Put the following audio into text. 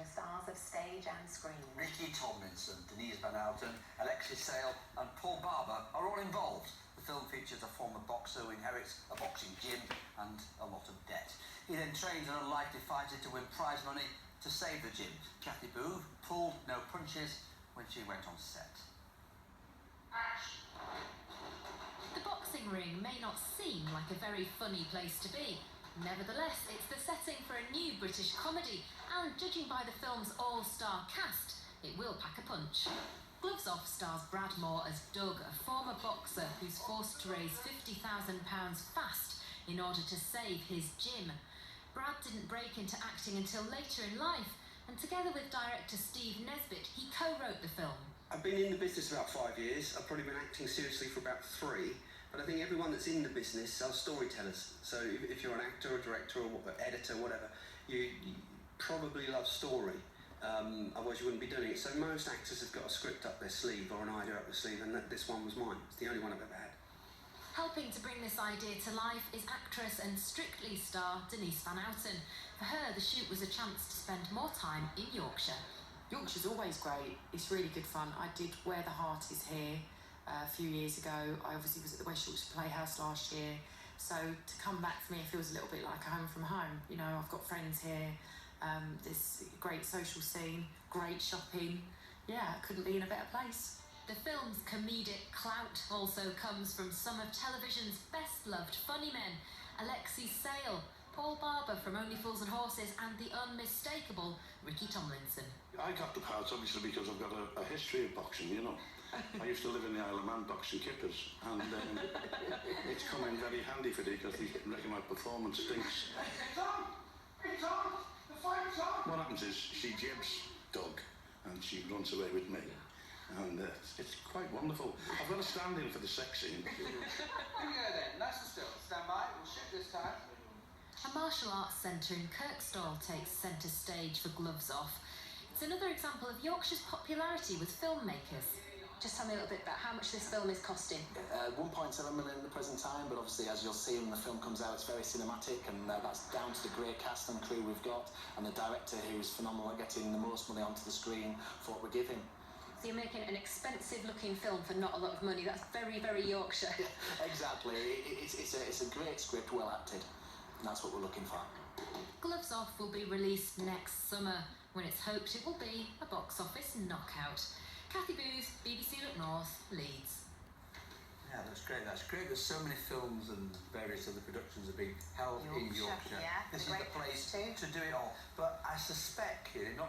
featuring stars of stage and screen. Ricky Tomlinson, Denise Van Outen, Alexis Sale and Paul Barber are all involved. The film features a former boxer who inherits a boxing gym and a lot of debt. He then trains an unlikely fighter to win prize money to save the gym. Kathy Booth pulled no punches when she went on set. The boxing ring may not seem like a very funny place to be. Nevertheless, it's the setting for a new British comedy, and judging by the film's all-star cast, it will pack a punch. Gloves Off stars Brad Moore as Doug, a former boxer who's forced to raise £50,000 fast in order to save his gym. Brad didn't break into acting until later in life, and together with director Steve Nesbitt, he co-wrote the film. I've been in the business about 5 years. I've probably been acting seriously for about 3. But I think everyone that's in the business are storytellers. So if you're an actor or director or editor, whatever, you probably love story. Otherwise you wouldn't be doing it. So most actors have got a script up their sleeve or an idea up their sleeve, and this one was mine. It's the only one I've ever had. Helping to bring this idea to life is actress and Strictly star Denise Van Outen. For her, the shoot was a chance to spend more time in Yorkshire. Yorkshire's always great. It's really good fun. I did Where the Heart Is Here a few years ago. I obviously was at the West Yorkshire Playhouse last year. So to come back for me, it feels a little bit like a home from home. You know, I've got friends here. This great social scene, great shopping. Yeah, I couldn't be in a better place. The film's comedic clout also comes from some of television's best-loved funny men. Alexis Sale, Paul Barber from Only Fools and Horses, and the unmistakable Ricky Tomlinson. I got the parts obviously because I've got a history of boxing, you know. I used to live in the Isle of Man boxing kippers, and it's come in very handy for me because they reckon my performance stinks. It's on! It's on! The fight's on! What happens is she jibs Doug and she runs away with me, and it's quite wonderful. I've got to stand in for the sex scene. Here we go then, nice and still. Stand by, we'll shoot this time. A martial arts centre in Kirkstall takes centre stage for Gloves Off. It's another example of Yorkshire's popularity with filmmakers. Just tell me a little bit about how much this film is costing. 1.7 million at the present time, but obviously as you'll see when the film comes out, it's very cinematic, and that's down to the great cast and crew we've got, and the director who's phenomenal at getting the most money onto the screen for what we're giving. So you're making an expensive looking film for not a lot of money. That's very, very Yorkshire. Exactly. It's a great script, well acted, and that's what we're looking for. Gloves Off will be released next summer, when it's hoped it will be a box office knockout. Kathy Booth, BBC Look North, Leeds. Yeah, that's great. That's great. There's so many films and various other productions are being held in Yorkshire. Yeah, This is the place to do it all. But I suspect, not